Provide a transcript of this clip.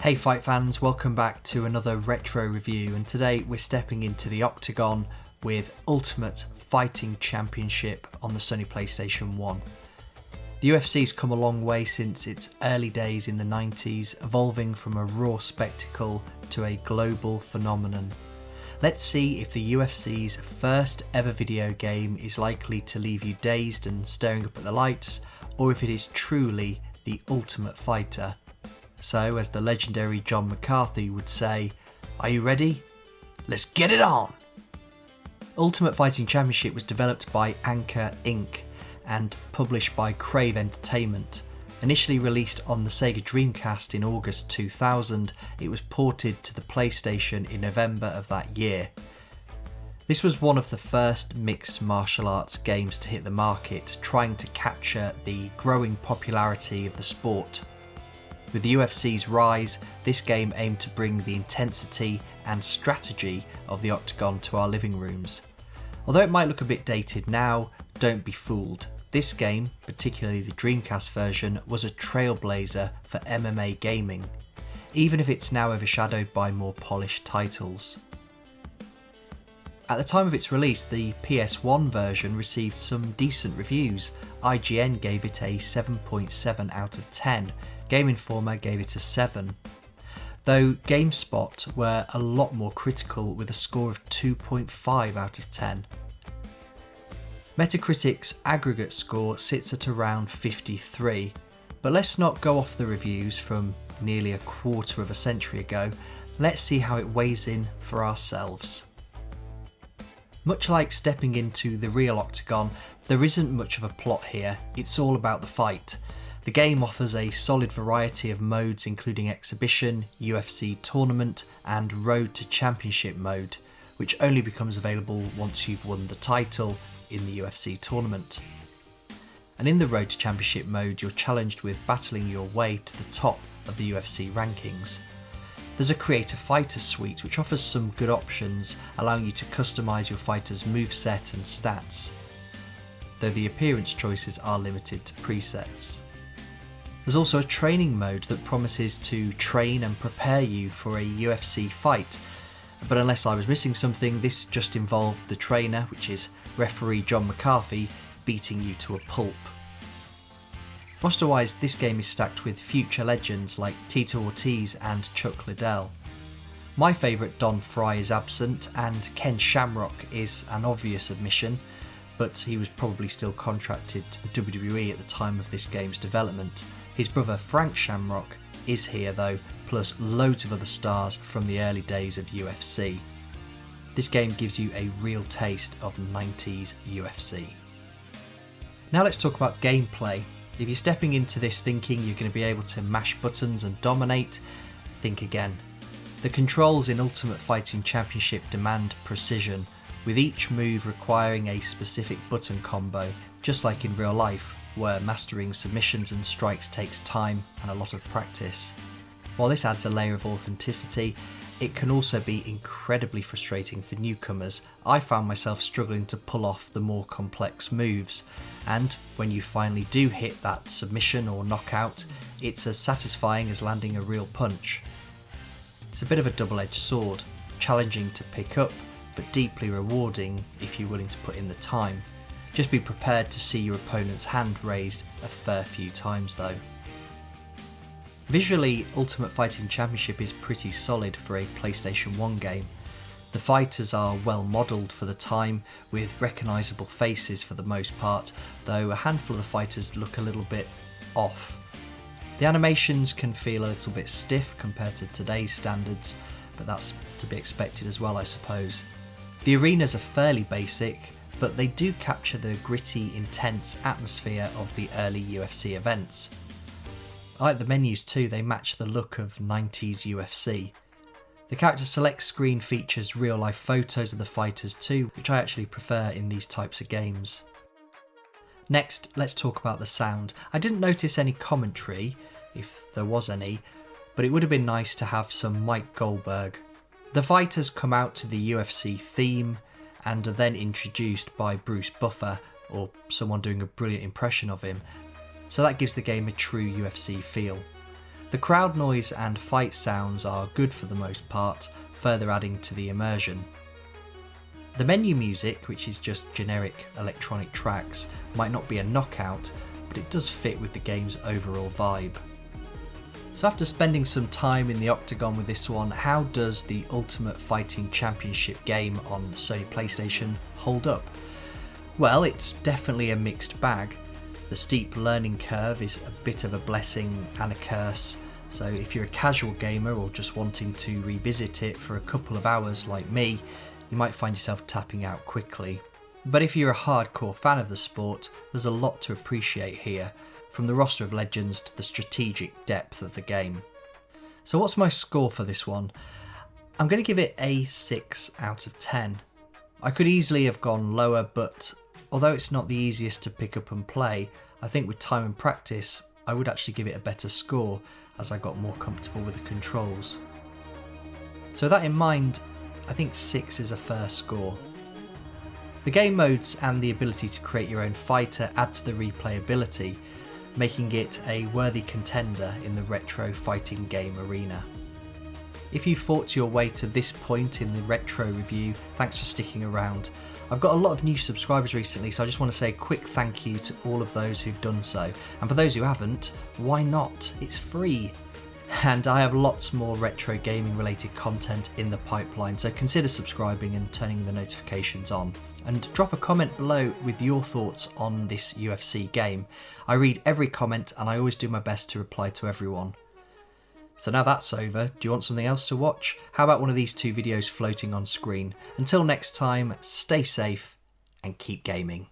Hey fight fans, welcome back to another retro review, and today we're stepping into the octagon with Ultimate Fighting Championship on the Sony PlayStation 1. The UFC's come a long way since its early days in the 90s, evolving from a raw spectacle to a global phenomenon. Let's see if the UFC's first ever video game is likely to leave you dazed and staring up at the lights, or if it is truly the Ultimate Fighter. So, as the legendary John McCarthy would say, are you ready? Let's get it on! Ultimate Fighting Championship was developed by Anchor Inc. and published by Crave Entertainment. Initially released on the Sega Dreamcast in August 2000, it was ported to the PlayStation in November of that year. This was one of the first mixed martial arts games to hit the market, trying to capture the growing popularity of the sport. With the UFC's rise, this game aimed to bring the intensity and strategy of the octagon to our living rooms. Although it might look a bit dated now, don't be fooled. This game, particularly the Dreamcast version, was a trailblazer for MMA gaming, even if it's now overshadowed by more polished titles. At the time of its release, the PS1 version received some decent reviews. IGN gave it a 7.7 out of 10, Game Informer gave it a 7, though GameSpot were a lot more critical with a score of 2.5 out of 10. Metacritic's aggregate score sits at around 53, but let's not go off the reviews from nearly a quarter of a century ago. Let's see how it weighs in for ourselves. Much like stepping into the real octagon, there isn't much of a plot here, it's all about the fight. The game offers a solid variety of modes including Exhibition, UFC Tournament and Road to Championship mode, which only becomes available once you've won the title in the UFC Tournament. And in the Road to Championship mode, you're challenged with battling your way to the top of the UFC rankings. There's a Creator Fighter suite which offers some good options, allowing you to customise your fighter's moveset and stats, though the appearance choices are limited to presets. There's also a training mode that promises to train and prepare you for a UFC fight, but unless I was missing something, this just involved the trainer, which is referee John McCarthy, beating you to a pulp. Roster-wise, this game is stacked with future legends like Tito Ortiz and Chuck Liddell. My favourite Don Fry is absent, and Ken Shamrock is an obvious admission, but he was probably still contracted to the WWE at the time of this game's development. His brother Frank Shamrock is here though, plus loads of other stars from the early days of UFC. This game gives you a real taste of 90s UFC. Now let's talk about gameplay. If you're stepping into this thinking you're going to be able to mash buttons and dominate, think again. The controls in Ultimate Fighting Championship demand precision, with each move requiring a specific button combo, just like in real life, where mastering submissions and strikes takes time and a lot of practice. While this adds a layer of authenticity, it can also be incredibly frustrating for newcomers. I found myself struggling to pull off the more complex moves, and when you finally do hit that submission or knockout, it's as satisfying as landing a real punch. It's a bit of a double-edged sword, challenging to pick up, but deeply rewarding if you're willing to put in the time. Just be prepared to see your opponent's hand raised a fair few times though. Visually, Ultimate Fighting Championship is pretty solid for a PlayStation 1 game. The fighters are well modelled for the time, with recognisable faces for the most part, though a handful of the fighters look a little bit off. The animations can feel a little bit stiff compared to today's standards, but that's to be expected as well, I suppose. The arenas are fairly basic, but they do capture the gritty, intense atmosphere of the early UFC events. I like the menus too, they match the look of 90s UFC. The character select screen features real life photos of the fighters too, which I actually prefer in these types of games. Next, let's talk about the sound. I didn't notice any commentary, if there was any, but it would have been nice to have some Mike Goldberg. The fighters come out to the UFC theme and are then introduced by Bruce Buffer, or someone doing a brilliant impression of him, so that gives the game a true UFC feel. The crowd noise and fight sounds are good for the most part, further adding to the immersion. The menu music, which is just generic electronic tracks, might not be a knockout, but it does fit with the game's overall vibe. So after spending some time in the Octagon with this one, how does the Ultimate Fighting Championship game on Sony PlayStation hold up? Well, it's definitely a mixed bag. The steep learning curve is a bit of a blessing and a curse, so if you're a casual gamer or just wanting to revisit it for a couple of hours like me, you might find yourself tapping out quickly. But if you're a hardcore fan of the sport, there's a lot to appreciate here, from the roster of legends to the strategic depth of the game. So what's my score for this one? I'm going to give it a 6 out of 10. I could easily have gone lower, but although it's not the easiest to pick up and play, I think with time and practice, I would actually give it a better score as I got more comfortable with the controls. So with that in mind, I think 6 is a fair score. The game modes and the ability to create your own fighter add to the replayability, making it a worthy contender in the retro fighting game arena. If you fought your way to this point in the retro review, thanks for sticking around. I've got a lot of new subscribers recently, so I just want to say a quick thank you to all of those who've done so. And for those who haven't, why not? It's free. And I have lots more retro gaming related content in the pipeline, so consider subscribing and turning the notifications on. And drop a comment below with your thoughts on this UFC game. I read every comment and I always do my best to reply to everyone. So now that's over, do you want something else to watch? How about one of these 2 videos floating on screen? Until next time, stay safe and keep gaming.